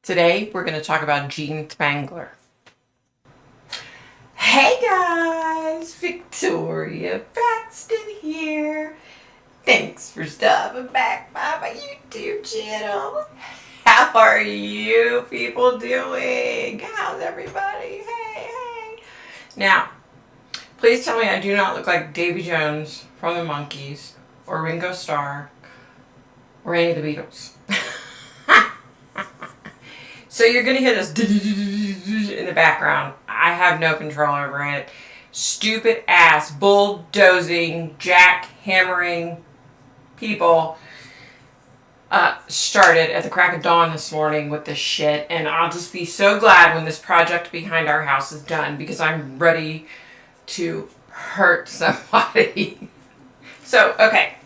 Today, we're going to talk about Jean Spangler. Hey guys, Victoria Paxton here. Thanks for stopping back by my YouTube channel. How are you people doing? How's everybody? Hey. Now, please tell me I do not look like Davy Jones from the Monkees or Ringo Starr or any of the Beatles. So you're going to hear this in the background. I have no control over it. Stupid ass, bulldozing, jackhammering people started at the crack of dawn this morning with this shit. And I'll just be so glad when this project behind our house is done because I'm ready to hurt somebody. So, okay.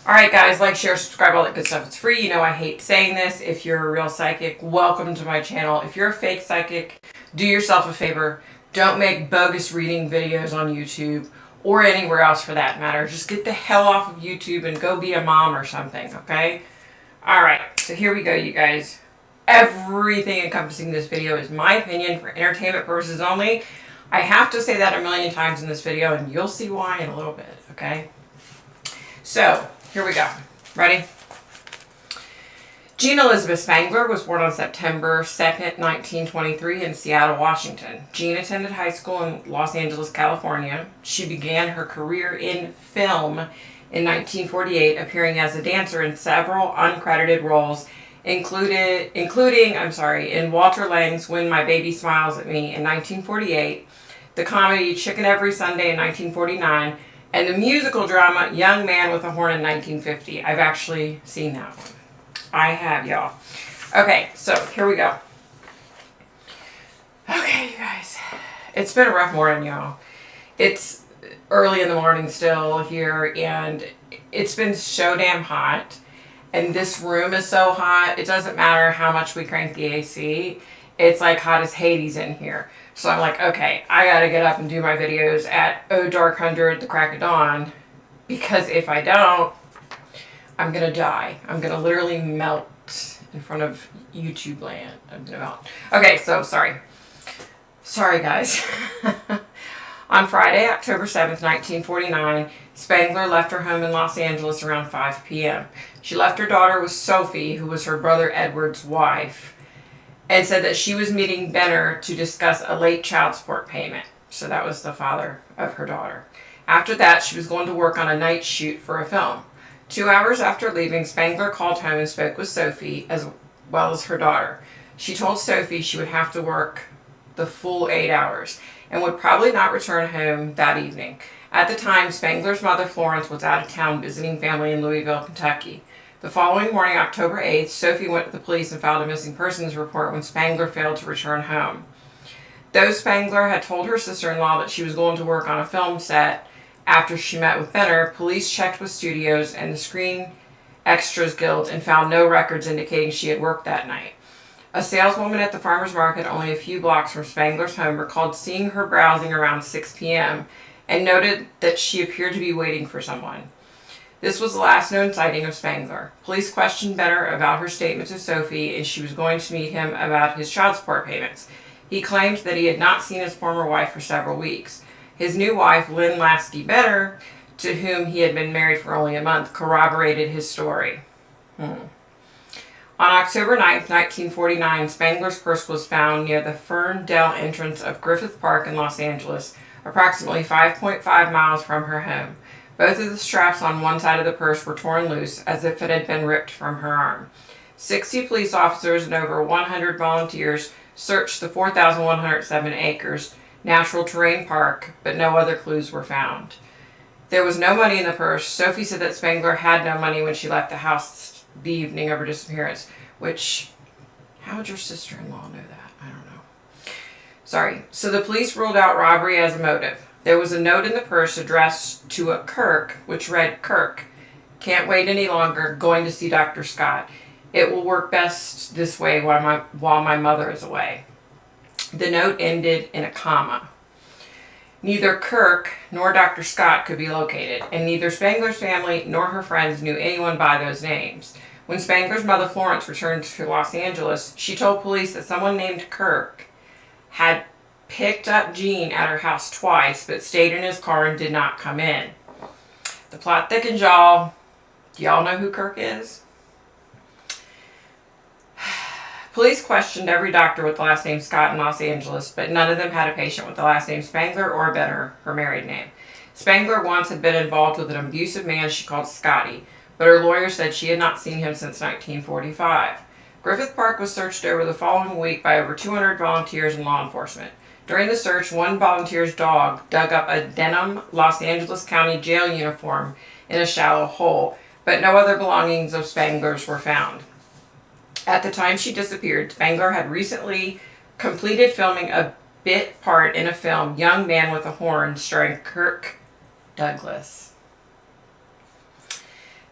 Alright guys, like, share, subscribe, all that good stuff. It's free. You know I hate saying this. If you're a real psychic, welcome to my channel. If you're a fake psychic, do yourself a favor. Don't make bogus reading videos on YouTube or anywhere else for that matter. Just get the hell off of YouTube and go be a mom or something, okay? Alright, so here we go, you guys. Everything encompassing this video is my opinion for entertainment purposes only. I have to say that a million times in this video, and you'll see why in a little bit, okay? So, here we go. Ready? Jean Elizabeth Spangler was born on September 2nd, 1923 in Seattle, Washington. Jean attended high school in Los Angeles, California. She began her career in film in 1948, appearing as a dancer in several uncredited roles, including in Walter Lang's When My Baby Smiles at Me in 1948, the comedy Chicken Every Sunday in 1949, and the musical drama Young Man with a Horn in 1950. I've actually seen that one. I have, y'all. Okay, so here we go. Okay, you guys. It's been a rough morning, y'all. It's early in the morning still here, and it's been so damn hot. And this room is so hot, it doesn't matter how much we crank the AC. It's like hot as Hades in here. So I'm like, okay, I gotta get up and do my videos at dark 100, the crack of dawn. Because if I don't, I'm gonna die. I'm gonna literally melt in front of YouTube land. I'm gonna melt. Okay, so sorry. Sorry, guys. On Friday, October 7th, 1949, Spangler left her home in Los Angeles around 5 p.m. She left her daughter with Sophie, who was her brother Edward's wife, and said that she was meeting Benner to discuss a late child support payment. So that was the father of her daughter. After that, she was going to work on a night shoot for a film. 2 hours after leaving, Spangler called home and spoke with Sophie as well as her daughter. She told Sophie she would have to work the full 8 hours and would probably not return home that evening. At the time, Spangler's mother, Florence, was out of town visiting family in Louisville, Kentucky. The following morning, October 8th, Sophie went to the police and filed a missing persons report when Spangler failed to return home. Though Spangler had told her sister-in-law that she was going to work on a film set after she met with Benner, police checked with studios and the Screen Extras Guild and found no records indicating she had worked that night. A saleswoman at the farmer's market only a few blocks from Spangler's home recalled seeing her browsing around 6 p.m. and noted that she appeared to be waiting for someone. This was the last known sighting of Spangler. Police questioned Benner about her statement to Sophie, and she was going to meet him about his child support payments. He claimed that he had not seen his former wife for several weeks. His new wife, Lynn Lasky Benner, to whom he had been married for only a month, corroborated his story. On October 9th, 1949, Spangler's purse was found near the Ferndale entrance of Griffith Park in Los Angeles, approximately 5.5 miles from her home. Both of the straps on one side of the purse were torn loose, as if it had been ripped from her arm. 60 police officers and over 100 volunteers searched the 4,107 acres natural terrain park, but no other clues were found. There was no money in the purse. Sophie said that Spangler had no money when she left the house the evening of her disappearance, which, how would your sister-in-law know that? I don't know. Sorry. So the police ruled out robbery as a motive. There was a note in the purse addressed to a Kirk, which read, "Kirk, can't wait any longer, going to see Dr. Scott. It will work best this way while my mother is away." The note ended in a comma. Neither Kirk nor Dr. Scott could be located, and neither Spangler's family nor her friends knew anyone by those names. When Spangler's mother, Florence, returned to Los Angeles, she told police that someone named Kirk had picked up Jean at her house twice, but stayed in his car and did not come in. The plot thickens, y'all. Do y'all know who Kirk is? Police questioned every doctor with the last name Scott in Los Angeles, but none of them had a patient with the last name Spangler or Benner, her married name. Spangler once had been involved with an abusive man she called Scotty, but her lawyer said she had not seen him since 1945. Griffith Park was searched over the following week by over 200 volunteers and law enforcement. During the search, one volunteer's dog dug up a denim Los Angeles County jail uniform in a shallow hole, but no other belongings of Spangler's were found. At the time she disappeared, Spangler had recently completed filming a bit part in a film, Young Man with a Horn, starring Kirk Douglas.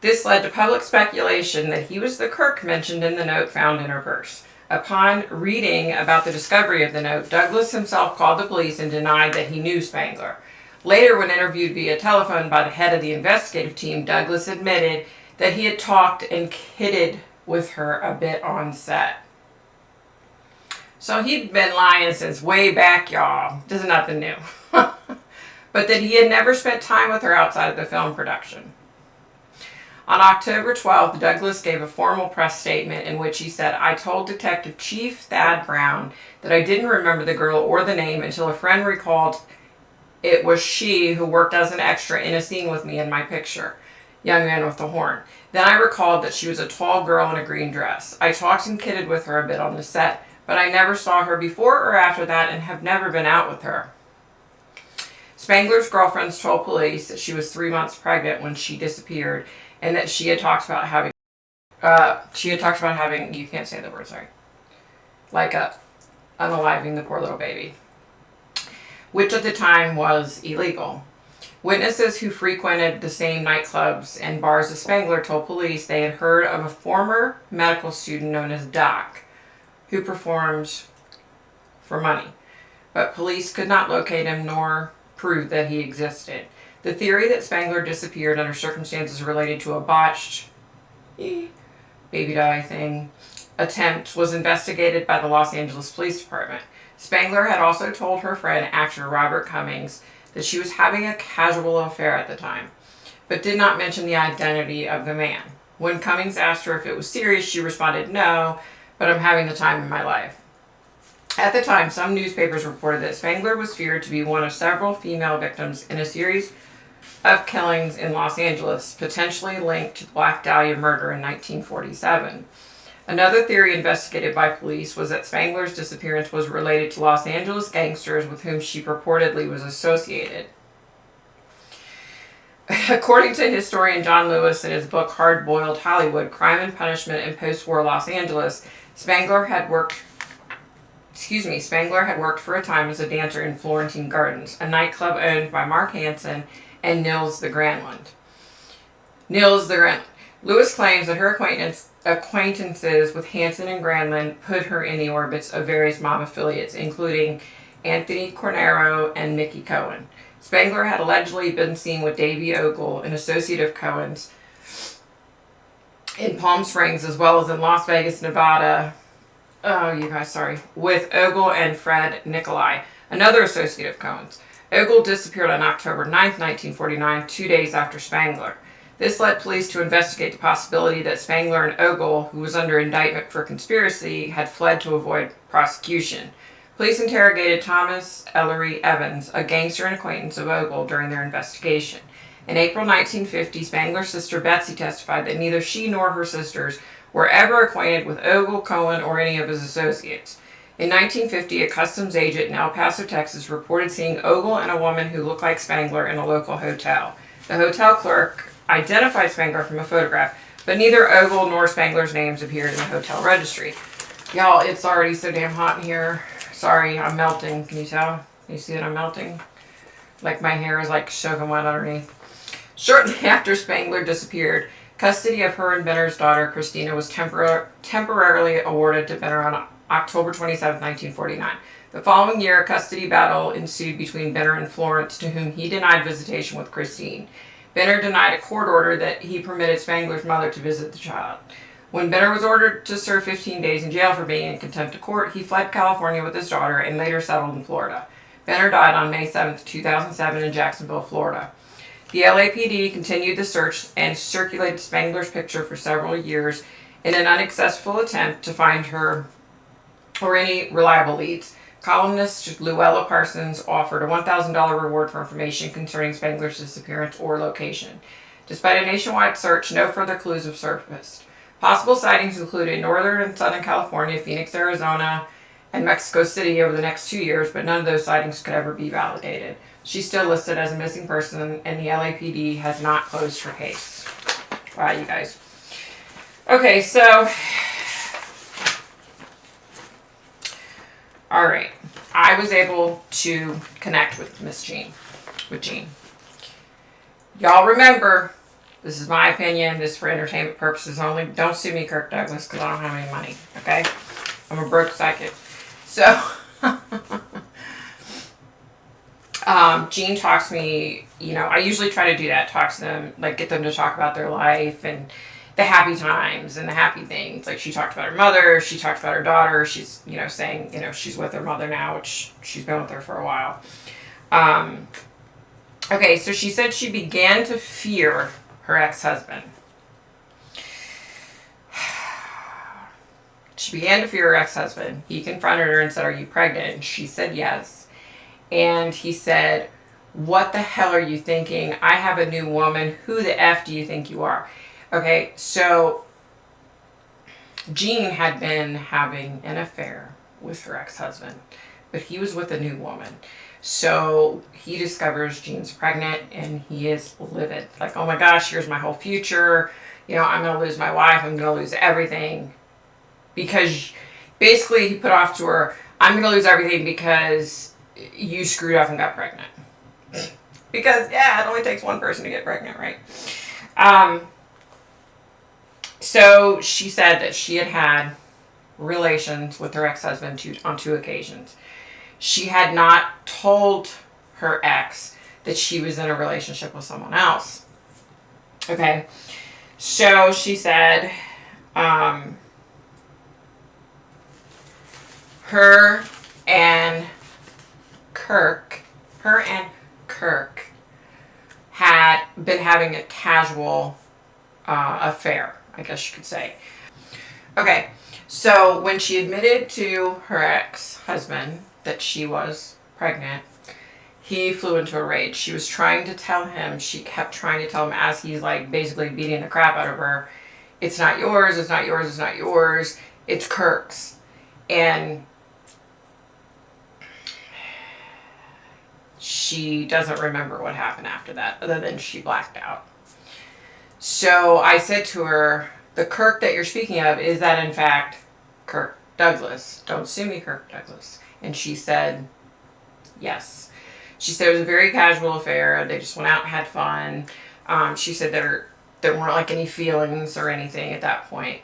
This led to public speculation that he was the Kirk mentioned in the note found in her purse. Upon reading about the discovery of the note, Douglas himself called the police and denied that he knew Spangler. Later, when interviewed via telephone by the head of the investigative team, Douglas admitted that he had talked and kidded with her a bit on set. So he'd been lying since way back, y'all. This is nothing new. But that he had never spent time with her outside of the film production. On October 12th, Douglas gave a formal press statement in which he said, "I told Detective Chief Thad Brown that I didn't remember the girl or the name until a friend recalled it was she who worked as an extra in a scene with me in my picture, Young Man with the Horn. Then I recalled that she was a tall girl in a green dress. I talked and kidded with her a bit on the set, but I never saw her before or after that and have never been out with her." Spangler's girlfriends told police that she was 3 months pregnant when she disappeared, and that she had talked about having, you can't say the word, sorry, like unaliving the poor little baby, which at the time was illegal. Witnesses who frequented the same nightclubs and bars as Spangler told police they had heard of a former medical student known as Doc, who performed for money, but police could not locate him nor prove that he existed. The theory that Spangler disappeared under circumstances related to a botched baby die thing attempt was investigated by the Los Angeles Police Department. Spangler had also told her friend, actor Robert Cummings, that she was having a casual affair at the time, but did not mention the identity of the man. When Cummings asked her if it was serious, she responded, "No, but I'm having the time of my life." At the time, some newspapers reported that Spangler was feared to be one of several female victims in a series of killings in Los Angeles, potentially linked to the Black Dahlia murder in 1947. Another theory investigated by police was that Spangler's disappearance was related to Los Angeles gangsters with whom she purportedly was associated. According to historian John Lewis in his book Hard Boiled Hollywood, Crime and Punishment in Post-War Los Angeles, Spangler had worked for a time as a dancer in Florentine Gardens, a nightclub owned by Mark Hansen and Nils the Granlund. Lewis claims that her acquaintances with Hansen and Granlund put her in the orbits of various mob affiliates, including Anthony Cornero and Mickey Cohen. Spangler had allegedly been seen with Davey Ogle, an associate of Cohen's, in Palm Springs, as well as in Las Vegas, Nevada. With Ogle and Fred Nicolai, another associate of Cohen's. Ogle disappeared on October 9, 1949, 2 days after Spangler. This led police to investigate the possibility that Spangler and Ogle, who was under indictment for conspiracy, had fled to avoid prosecution. Police interrogated Thomas Ellery Evans, a gangster and acquaintance of Ogle, during their investigation. In April 1950, Spangler's sister Betsy testified that neither she nor her sisters were ever acquainted with Ogle, Cohen, or any of his associates. In 1950, a customs agent in El Paso, Texas, reported seeing Ogle and a woman who looked like Spangler in a local hotel. The hotel clerk identified Spangler from a photograph, but neither Ogle nor Spangler's names appeared in the hotel registry. Y'all, it's already so damn hot in here. Sorry, I'm melting. Can you tell? Can you see that I'm melting? Like my hair is like soaking wet underneath. Shortly after Spangler disappeared, custody of her and Benner's daughter, Christina, was temporarily awarded to Benner on October 27, 1949. The following year, a custody battle ensued between Benner and Florence, to whom he denied visitation with Christine. Benner denied a court order that he permitted Spangler's mother to visit the child. When Benner was ordered to serve 15 days in jail for being in contempt of court, he fled California with his daughter and later settled in Florida. Benner died on May 7, 2007 in Jacksonville, Florida. The LAPD continued the search and circulated Spangler's picture for several years in an unsuccessful attempt to find her or any reliable leads. Columnist Luella Parsons offered a $1,000 reward for information concerning Spangler's disappearance or location. Despite a nationwide search, no further clues have surfaced. Possible sightings included Northern and Southern California, Phoenix, Arizona, and Mexico City over the next 2 years, but none of those sightings could ever be validated. She's still listed as a missing person, and the LAPD has not closed her case. Wow, you guys. Okay, so... Alright. I was able to connect with Jean. Y'all remember... This is my opinion. This is for entertainment purposes only. Don't sue me, Kirk Douglas, because I don't have any money. Okay? I'm a broke psychic. So, Jean talks to me, I usually try to do that. Talk to them, like get them to talk about their life and the happy times and the happy things. Like she talked about her mother. She talked about her daughter. She's, saying, she's with her mother now, which she's been with her for a while. Okay, so she said she began to fear her ex-husband. She began to fear her ex-husband. He confronted her and said, "Are you pregnant?" And she said yes. And he said, "What the hell are you thinking? I have a new woman. Who the F do you think you are?" Okay, so Jean had been having an affair with her ex-husband, but he was with a new woman. So he discovers Jean's pregnant and he is livid. Like, oh my gosh, here's my whole future. I'm going to lose my wife. I'm going to lose everything. Because basically he put off to her, I'm going to lose everything because you screwed up and got pregnant. Because, it only takes one person to get pregnant, right? So she said that she had had relations with her ex-husband on 2 occasions. She had not told her ex that she was in a relationship with someone else. Okay. So she said, her and Kirk had been having a casual affair, I guess you could say. Okay. So when she admitted to her ex-husband that she was pregnant, he flew into a rage. She was trying to tell him, she kept trying to tell him as he's like basically beating the crap out of her, it's not yours, it's not yours, it's not yours, it's Kirk's. And she doesn't remember what happened after that, other than she blacked out. So I said to her, the Kirk that you're speaking of, is that in fact Kirk Douglas? Don't sue me, Kirk Douglas. And she said, yes. She said it was a very casual affair. They just went out and had fun. She said there weren't like any feelings or anything at that point.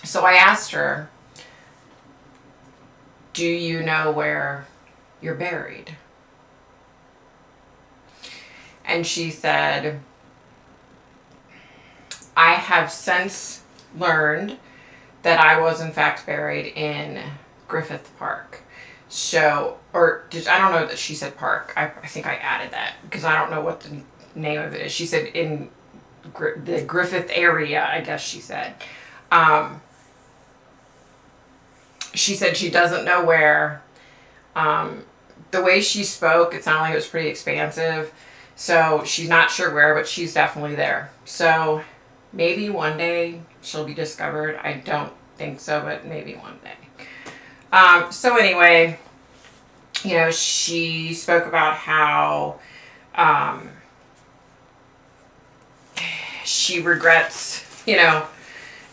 So I asked her, do you know where you're buried? And she said, I have since learned that I was in fact buried in Griffith Park. So, I don't know that she said park. I think I added that because I don't know what the name of it is. She said in the Griffith area, I guess she said. She said she doesn't know where. The way she spoke, it sounded like it was pretty expansive. So she's not sure where, but she's definitely there. So maybe one day she'll be discovered. I don't think so, but maybe one day. So anyway, she spoke about how she regrets,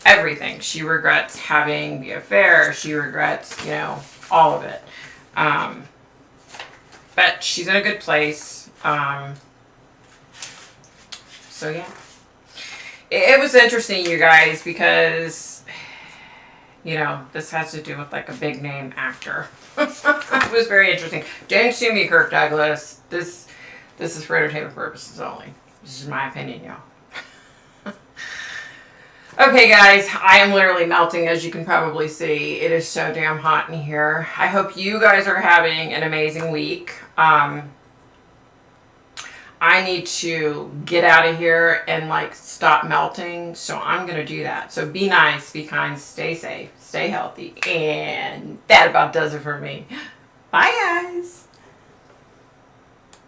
everything. She regrets having the affair. She regrets, all of it. But she's in a good place. So yeah. It was interesting, you guys, because, this has to do with like a big name actor. It was very interesting. Don't sue me, Kirk Douglas. This is for entertainment purposes only. This is my opinion, y'all. Okay, guys, I am literally melting, as you can probably see. It is so damn hot in here. I hope you guys are having an amazing week. I need to get out of here and like stop melting, so I'm gonna do that. So be nice, be kind, stay safe, stay healthy, and that about does it for me. Bye, guys.